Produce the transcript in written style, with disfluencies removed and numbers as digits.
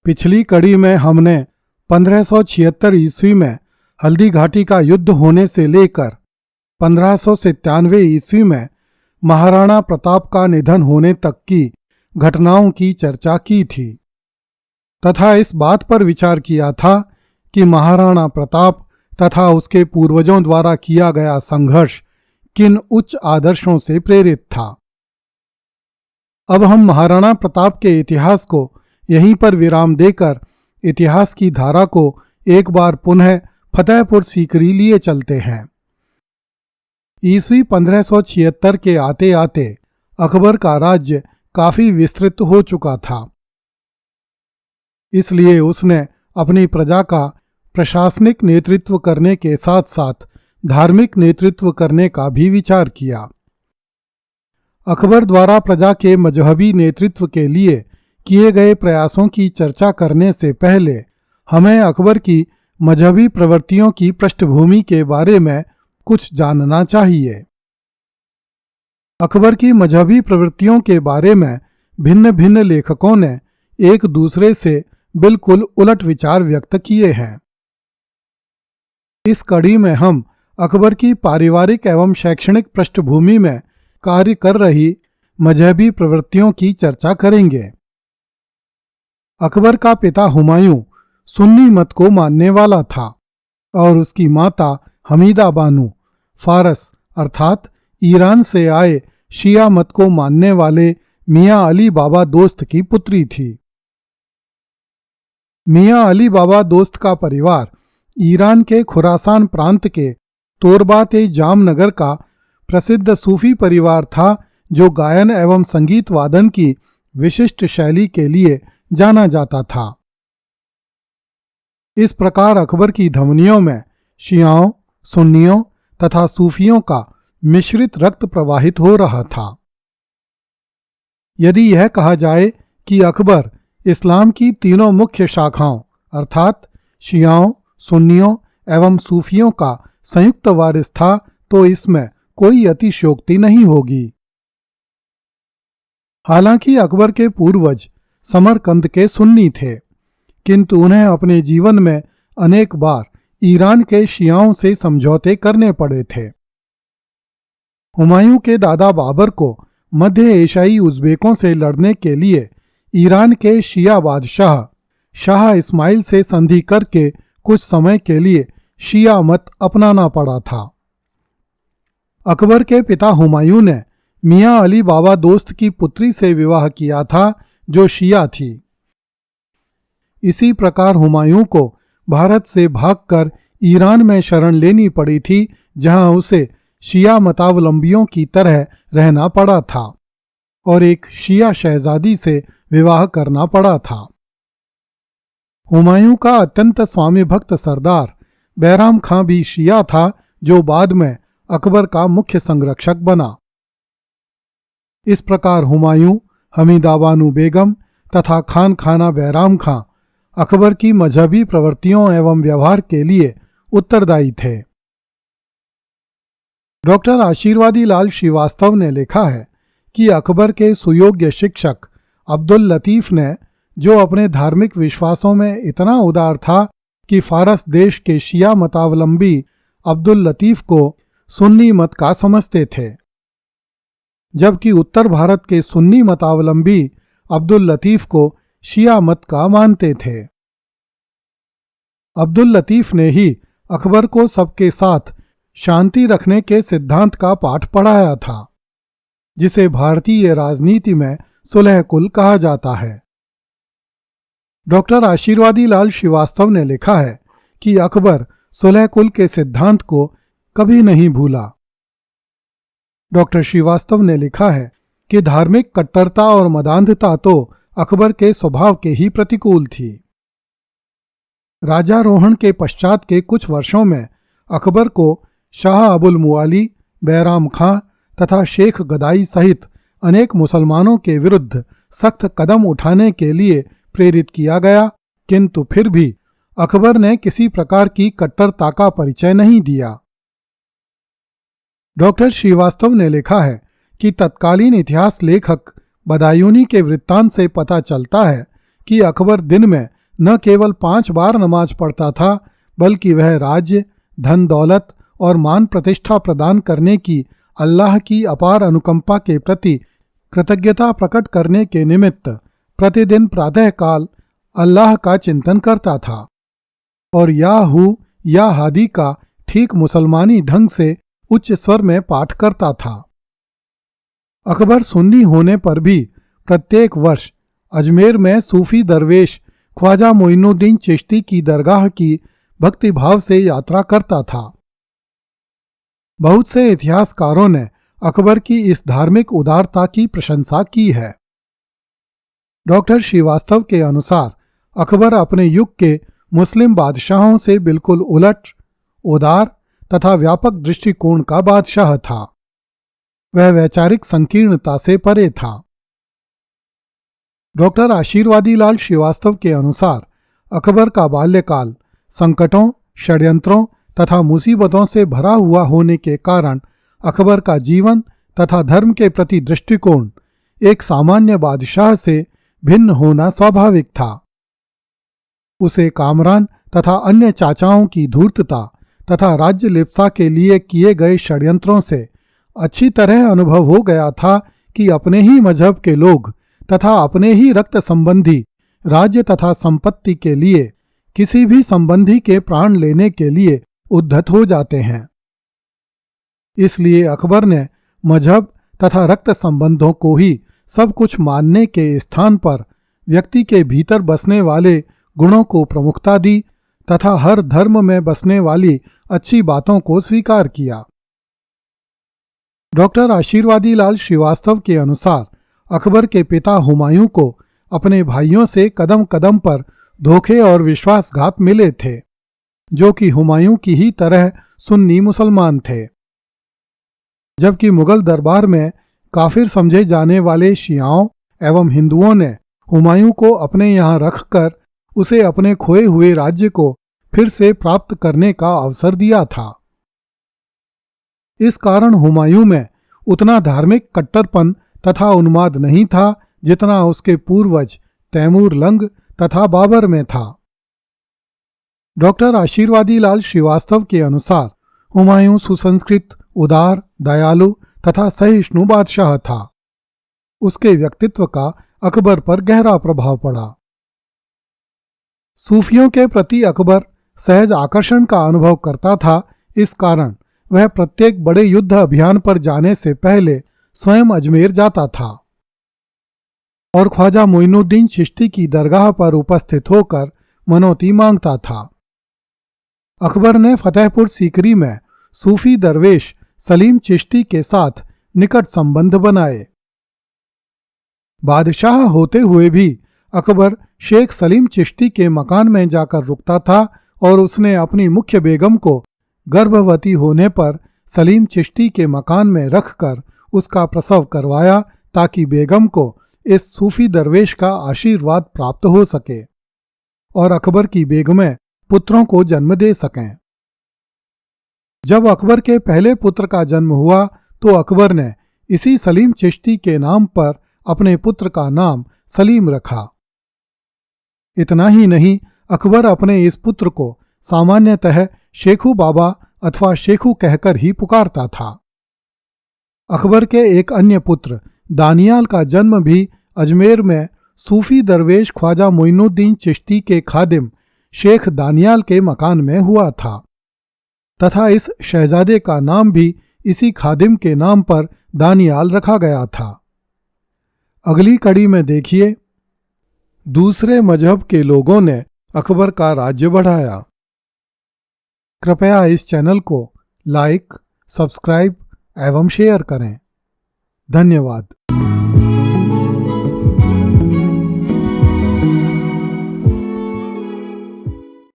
पिछली कड़ी में हमने 1576 ईस्वी में हल्दी घाटी का युद्ध होने से लेकर 1597 ईस्वी में महाराणा प्रताप का निधन होने तक की घटनाओं की चर्चा की थी तथा इस बात पर विचार किया था कि महाराणा प्रताप तथा उसके पूर्वजों द्वारा किया गया संघर्ष किन उच्च आदर्शों से प्रेरित था। अब हम महाराणा प्रताप के इतिहास को यहीं पर विराम देकर इतिहास की धारा को एक बार पुनः फतेहपुर सीकरी लिए चलते हैं। ईस्वी 1576 के आते आते अकबर का राज्य काफी विस्तृत हो चुका था, इसलिए उसने अपनी प्रजा का प्रशासनिक नेतृत्व करने के साथ साथ धार्मिक नेतृत्व करने का भी विचार किया। अकबर द्वारा प्रजा के मजहबी नेतृत्व के लिए किए गए प्रयासों की चर्चा करने से पहले हमें अकबर की मजहबी प्रवृत्तियों की पृष्ठभूमि के बारे में कुछ जानना चाहिए। अकबर की मजहबी प्रवृत्तियों के बारे में भिन्न भिन्न लेखकों ने एक दूसरे से बिल्कुल उलट विचार व्यक्त किए हैं। इस कड़ी में हम अकबर की पारिवारिक एवं शैक्षणिक पृष्ठभूमि में कार्य कर रही मजहबी प्रवृत्तियों की चर्चा करेंगे। अकबर का पिता हुमायूं सुन्नी मत को मानने वाला था और उसकी माता हमीदा बानो फारस अर्थात ईरान से आए शिया मत को मानने वाले मियां अली बाबा दोस्त की पुत्री थी। मियां अली बाबा दोस्त का परिवार ईरान के खुरासान प्रांत के तोरबात-ए-जामनगर का प्रसिद्ध सूफी परिवार था, जो गायन एवं संगीत वादन की विशिष्ट शैली के लिए जाना जाता था। इस प्रकार अकबर की धमनियों में शियाओं, सुन्नियों तथा सूफियों का मिश्रित रक्त प्रवाहित हो रहा था। यदि यह कहा जाए कि अकबर इस्लाम की तीनों मुख्य शाखाओं अर्थात शियाओं, सुन्नियों एवं सूफियों का संयुक्त वारिस था, तो इसमें कोई अतिशयोक्ति नहीं होगी। हालांकि अकबर के पूर्वज समरकंद के सुन्नी थे, किंतु उन्हें अपने जीवन में अनेक बार ईरान के शियाओं से समझौते करने पड़े थे। हुमायूं के दादा बाबर को मध्य एशियाई उज़्बेकों से लड़ने के लिए ईरान के शिया बादशाह शाह इस्माइल से संधि करके कुछ समय के लिए शिया मत अपनाना पड़ा था। अकबर के पिता हुमायूं ने मियां अली बाबा दोस्त की पुत्री से विवाह किया था, जो शिया थी। इसी प्रकार हुमायूं को भारत से भागकर ईरान में शरण लेनी पड़ी थी, जहां उसे शिया मतावलंबियों की तरह रहना पड़ा था और एक शिया शहजादी से विवाह करना पड़ा था। हुमायूं का अत्यंत स्वामी भक्त सरदार बैराम खां भी शिया था, जो बाद में अकबर का मुख्य संरक्षक बना। इस प्रकार हुमायूं, हमीदा बानो बेगम तथा खान खाना बैराम खां अकबर की मजहबी प्रवृत्तियों एवं व्यवहार के लिए उत्तरदायी थे। डॉक्टर आशीर्वादी लाल श्रीवास्तव ने लिखा है कि अकबर के सुयोग्य शिक्षक अब्दुल लतीफ ने, जो अपने धार्मिक विश्वासों में इतना उदार था कि फारस देश के शिया मतावलंबी अब्दुल लतीफ को सुन्नी मत का समझते थे, जबकि उत्तर भारत के सुन्नी मतावलंबी अब्दुल लतीफ को शिया मत का मानते थे। अब्दुल लतीफ ने ही अकबर को सबके साथ शांति रखने के सिद्धांत का पाठ पढ़ाया था, जिसे भारतीय राजनीति में सुलह कुल कहा जाता है। डॉक्टर आशीर्वादी लाल श्रीवास्तव ने लिखा है कि अकबर सुलह कुल के सिद्धांत को कभी नहीं भूला। डॉक्टर श्रीवास्तव ने लिखा है कि धार्मिक कट्टरता और मदान्धता तो अकबर के स्वभाव के ही प्रतिकूल थी। राजारोहण के पश्चात के कुछ वर्षों में अकबर को शाह अबुल मुआली, बैराम खां तथा शेख गदाई सहित अनेक मुसलमानों के विरुद्ध सख्त कदम उठाने के लिए प्रेरित किया गया, किंतु फिर भी अकबर ने किसी प्रकार की कट्टरता का परिचय नहीं दिया। डॉक्टर श्रीवास्तव ने लिखा है कि तत्कालीन इतिहास लेखक बदायूनी के वृत्तांत से पता चलता है कि अकबर दिन में न केवल 5 बार नमाज पढ़ता था, बल्कि वह राज्य, धन दौलत और मान प्रतिष्ठा प्रदान करने की अल्लाह की अपार अनुकंपा के प्रति कृतज्ञता प्रकट करने के निमित्त प्रतिदिन प्रातःकाल अल्लाह का चिंतन करता था और या हू या हादी का ठीक मुसलमानी ढंग से उच्च स्वर में पाठ करता था। अकबर सुन्नी होने पर भी प्रत्येक वर्ष अजमेर में सूफी दरवेश ख्वाजा मोइनुद्दीन चिश्ती की दरगाह की भक्तिभाव से यात्रा करता था। बहुत से इतिहासकारों ने अकबर की इस धार्मिक उदारता की प्रशंसा की है। डॉक्टर श्रीवास्तव के अनुसार अकबर अपने युग के मुस्लिम बादशाहों से बिल्कुल उलट, उदार तथा व्यापक दृष्टिकोण का बादशाह था। वह वैचारिक संकीर्णता से परे था। डॉक्टर आशीर्वादी लाल श्रीवास्तव के अनुसार अकबर का बाल्यकाल संकटों, षड्यंत्रों तथा मुसीबतों से भरा हुआ होने के कारण अकबर का जीवन तथा धर्म के प्रति दृष्टिकोण एक सामान्य बादशाह से भिन्न होना स्वाभाविक था। उसे कामरान तथा अन्य चाचाओं की धूर्तता तथा राज्य लिप्सा के लिए किए गए षड्यंत्रों से अच्छी तरह अनुभव हो गया था कि अपने ही मजहब के लोग तथा अपने ही रक्त संबंधी राज्य तथा संपत्ति के लिए किसी भी संबंधी के प्राण लेने के लिए उद्धत हो जाते हैं। इसलिए अकबर ने मजहब तथा रक्त संबंधों को ही सब कुछ मानने के स्थान पर व्यक्ति के भीतर बसने वाले गुणों को प्रमुखता दी तथा हर धर्म में बसने वाली अच्छी बातों को स्वीकार किया। डॉक्टर आशीर्वादी लाल श्रीवास्तव के अनुसार अकबर के पिता हुमायूं को अपने भाइयों से कदम कदम पर धोखे और विश्वासघात मिले थे, जो कि हुमायूं की ही तरह सुन्नी मुसलमान थे। जबकि मुगल दरबार में काफिर समझे जाने वाले शियाओं एवं हिंदुओं ने हुमायूं को अपने यहाँ रखकर उसे अपने खोए हुए राज्य को फिर से प्राप्त करने का अवसर दिया था। इस कारण हुमायूं में उतना धार्मिक कट्टरपन तथा उन्माद नहीं था जितना उसके पूर्वज तैमूर लंग तथा बाबर में था। डॉक्टर आशीर्वादी लाल श्रीवास्तव के अनुसार हुमायूं सुसंस्कृत, उदार, दयालु तथा सहिष्णु बादशाह था। उसके व्यक्तित्व का अकबर पर गहरा प्रभाव पड़ा। सूफियों के प्रति अकबर सहज आकर्षण का अनुभव करता था। इस कारण वह प्रत्येक बड़े युद्ध अभियान पर जाने से पहले स्वयं अजमेर जाता था और ख्वाजा मोइनुद्दीन चिश्ती की दरगाह पर उपस्थित होकर मनौती मांगता था। अकबर ने फतेहपुर सीकरी में सूफी दरवेश सलीम चिश्ती के साथ निकट संबंध बनाए। बादशाह होते हुए भी अकबर शेख सलीम चिश्ती के मकान में जाकर रुकता था और उसने अपनी मुख्य बेगम को गर्भवती होने पर सलीम चिश्ती के मकान में रखकर उसका प्रसव करवाया ताकि बेगम को इस सूफी दरवेश का आशीर्वाद प्राप्त हो सके और अकबर की बेगमें पुत्रों को जन्म दे सकें। जब अकबर के पहले पुत्र का जन्म हुआ तो अकबर ने इसी सलीम चिश्ती के नाम पर अपने पुत्र का नाम सलीम रखा। इतना ही नहीं, अकबर अपने इस पुत्र को सामान्यतः शेखू बाबा अथवा शेखू कहकर ही पुकारता था। अकबर के एक अन्य पुत्र दानियाल का जन्म भी अजमेर में सूफी दरवेश ख्वाजा मोइनुद्दीन चिश्ती के खादिम शेख दानियाल के मकान में हुआ था तथा इस शहजादे का नाम भी इसी खादिम के नाम पर दानियाल रखा गया था। अगली कड़ी में देखिए, दूसरे मजहब के लोगों ने अकबर का राज्य बढ़ाया। कृपया इस चैनल को लाइक, सब्सक्राइब एवं शेयर करें। धन्यवाद।